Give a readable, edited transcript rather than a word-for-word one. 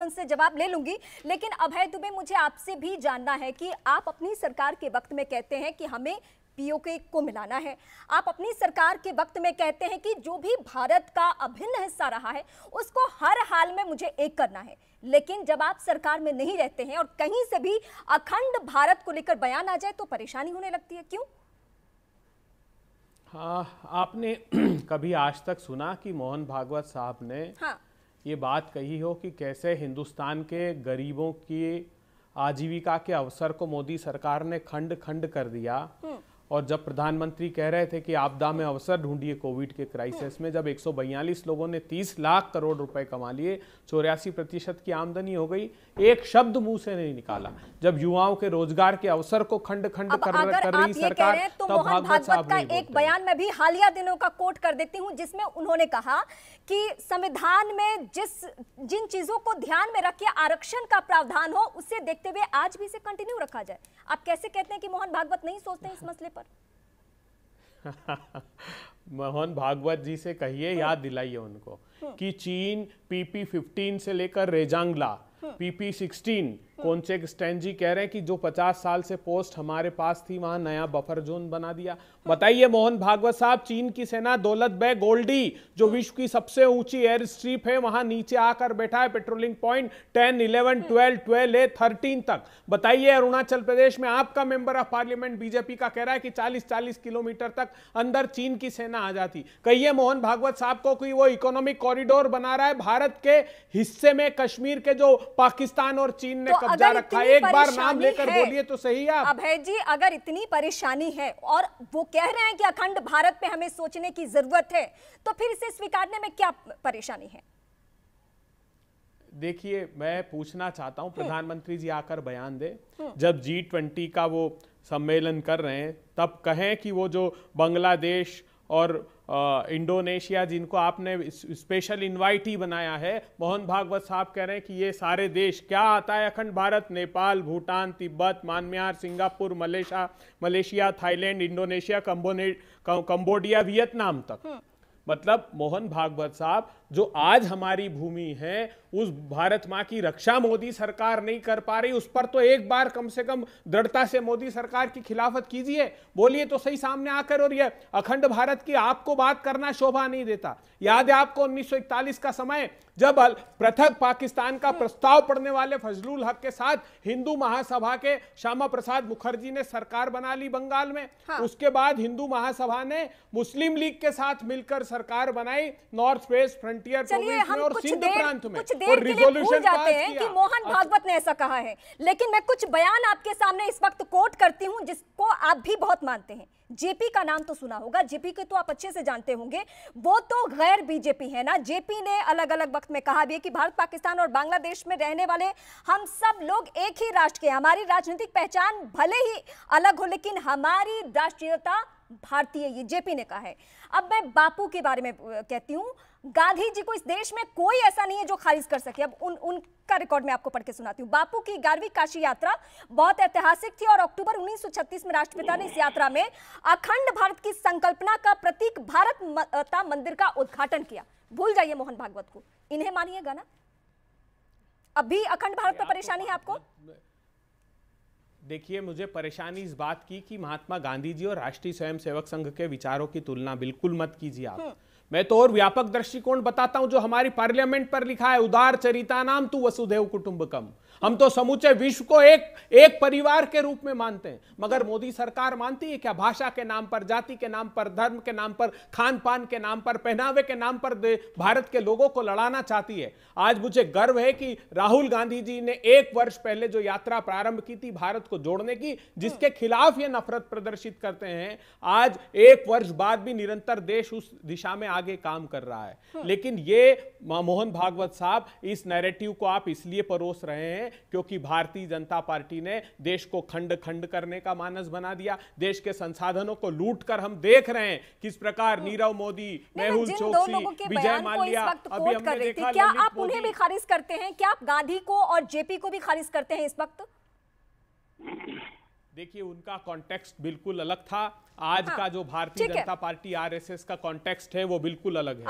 उनसे जवाब ले लूंगी, लेकिन अभय दुबे, मुझे आपसे भी जानना है कि आप अपनी सरकार के वक्त में कहते हैं कि हमें पीओके को मिलाना है। आप अपनी सरकार के वक्त में कहते हैं कि जो भी भारत का अभिन्न हिस्सा रहा है उसको हर हाल में मुझे एक करना है। लेकिन जब आप सरकार में नहीं रहते हैं और कहीं से भी अखंड भारत को लेकर बयान आ जाए तो परेशानी होने लगती है, क्यों? हाँ, आपने कभी आज तक सुना कि मोहन भागवत साहब ने ये बात कही हो कि कैसे हिंदुस्तान के गरीबों की आजीविका के अवसर को मोदी सरकार ने खंड खंड कर दिया? और जब प्रधानमंत्री कह रहे थे कि आपदा में अवसर ढूंढिए कोविड के क्राइसिस में, जब 142 लोगों ने 30 लाख करोड़ रुपए कमा लिए, 84% की आमदनी हो गई, एक शब्द मुंह से नहीं निकाला। जब युवाओं के रोजगार के अवसर को खंड खंड कर रही सरकार, तो मोहन भागवत का एक बयान मैं भी हालिया दिनों का कोट कर देती हूं, जिसमें उन्होंने कहा कि संविधान में जिन चीजों को ध्यान में रख के आरक्षण का प्रावधान हो, उसे देखते हुए आज भी इसे कंटिन्यू रखा जाए। आप कैसे कहते हैं कि मोहन भागवत नहीं सोचते इस मसले पर? मोहन भागवत जी से कहिए, याद दिलाइए उनको कि चीन PP-15 से लेकर रेजांगला, PP-16 कोनचेक स्टैंजी कह रहे हैं कि जो 50 साल से पोस्ट हमारे पास थी वहां नया बफर जोन बना दिया। बताइए मोहन भागवत साहब, चीन की सेना दौलत बेग ओल्डी, जो विश्व की सबसे ऊंची एयर स्ट्रिप है, वहां नीचे आकर बैठा है, पेट्रोलिंग पॉइंट 10, 11, 12, 12A, 13 तक। बताइए अरुणाचल प्रदेश में आपका मेंबर ऑफ पार्लियामेंट बीजेपी का कह रहा है कि 40-40 किलोमीटर तक अंदर चीन की सेना आ जाती। कहिए मोहन भागवत साहब को कि वो इकोनॉमिक कॉरिडोर बना रहा है भारत के हिस्से में, कश्मीर के जो पाकिस्तान और चीन ने कब्जा रखा है। एक बार नाम लेकर बोलिए तो सही आप। अभय जी, अगर इतनी परेशानी है और वो कह रहे हैं कि अखंड भारत पे हमें सोचने की जरूरत है, तो फिर इसे स्वीकारने में क्या परेशानी है? देखिए, मैं पूछना चाहता हूं, प्रधानमंत्री जी आकर बयान दे, जब G20 का वो सम्मेलन कर रहे हैं तब कहें कि वो जो बांग्लादेश और इंडोनेशिया, जिनको आपने स्पेशल इनवाइटी बनाया है, मोहन भागवत साहब कह रहे हैं कि ये सारे देश क्या आता है अखंड Bharat? Nepal, Bhutan, Tibet, Myanmar, Singapore, Malaysia, Thailand, Indonesia, Cambodia, Vietnam तक। मतलब मोहन भागवत साहब, जो आज हमारी भूमि है उस भारत मां की रक्षा मोदी सरकार नहीं कर पा रही, उस पर तो एक बार कम से कम दृढ़ता से मोदी सरकार की खिलाफत कीजिए, बोलिए तो सही सामने आकर। और ये अखंड भारत की आपको बात करना शोभा नहीं देता। याद है आपको 1941 का समय, जब पृथक पाकिस्तान का प्रस्ताव पढ़ने वाले फजलुल हक के साथ हिंदू महासभा के श्यामा प्रसाद मुखर्जी ने सरकार बना ली बंगाल में। उसके बाद हिंदू महासभा ने मुस्लिम लीग के साथ मिलकर सरकार बनाई नॉर्थ वेस्ट फ्रंटियर प्रोविंस में और सिंध प्रांत में, और रिजोल्यूशन जाते हैं कि मोहन भागवत ने ऐसा कहा है। लेकिन मैं कुछ बयान आपके सामने इस वक्त कोट करती हूं जिसको आप भी बहुत मानते हैं। जेपी का नाम तो सुना होगा, जेपी को तो आप अच्छे से जानते होंगे, वो तो गैर बीजेपी है ना। जेपी ने अलग अलग वक्त में कहा भी है कि भारत, पाकिस्तान और बांग्लादेश में रहने वाले हम सब लोग एक ही राष्ट्र के, हमारी राजनीतिक पहचान भले ही अलग हो लेकिन हमारी राष्ट्रीयता भारतीय, ये जेपी ने कहा है। अब मैं बापू के बारे में कहती हूं, गांधी जी को इस देश में कोई ऐसा नहीं है जो खारिज कर सके। अब उनका रिकॉर्ड मैं आपको पढ़ के सुनाती हूं। बापू की 11वीं काशी यात्रा बहुत ऐतिहासिक थी और अक्टूबर 1936 में राष्ट्रपिता ने इस यात्रा में अखंड भारत की संकल्पना का प्रतीक भारत माता मंदिर का उद्घाटन किया। भूल जाइए मोहन भागवत को, इन्हें मानिएगा ना। अभी अखंड भारत पर परेशानी है आपको? देखिए, मुझे परेशानी इस बात की कि महात्मा गांधी जी और राष्ट्रीय स्वयंसेवक संघ के विचारों की तुलना बिल्कुल मत कीजिए आप। मैं तो और व्यापक दृष्टिकोण बताता हूं जो हमारी पार्लियामेंट पर लिखा है, उदार चरिता नाम तू वसुधैव कुटुंबकम। हम तो समूचे विश्व को एक परिवार के रूप में मानते हैं, मगर मोदी सरकार मानती है क्या? भाषा के नाम पर, जाति के नाम पर, धर्म के नाम पर, खान पान के नाम पर, पहनावे के नाम पर भारत के लोगों को लड़ाना चाहती है। आज मुझे गर्व है कि राहुल गांधी जी ने 1 वर्ष पहले जो यात्रा प्रारंभ की थी भारत को जोड़ने की, जिसके खिलाफ ये नफरत प्रदर्शित करते हैं, आज 1 वर्ष बाद भी निरंतर देश उस दिशा में आगे काम कर रहा है। लेकिन ये मोहन भागवत साहब, इस नैरेटिव को आप इसलिए परोस रहे हैं क्योंकि भारतीय जनता पार्टी ने देश को खंड खंड करने का मानस बना दिया। देश के संसाधनों को लूट कर हम देख रहे हैं किस प्रकार नीरव मोदी, मेहुल चोकसी, विजय माल्या, अभी हमने देखा, क्या आप उन्हें भी खारिज करते हैं? क्या आप गांधी को और जेपी को भी खारिज करते हैं इस वक्त? देखिए, उनका कॉन्टेक्स्ट बिल्कुल अलग था। आज का जो भारतीय जनता पार्टी आरएसएस का कॉन्टेक्स्ट है वो बिल्कुल अलग है।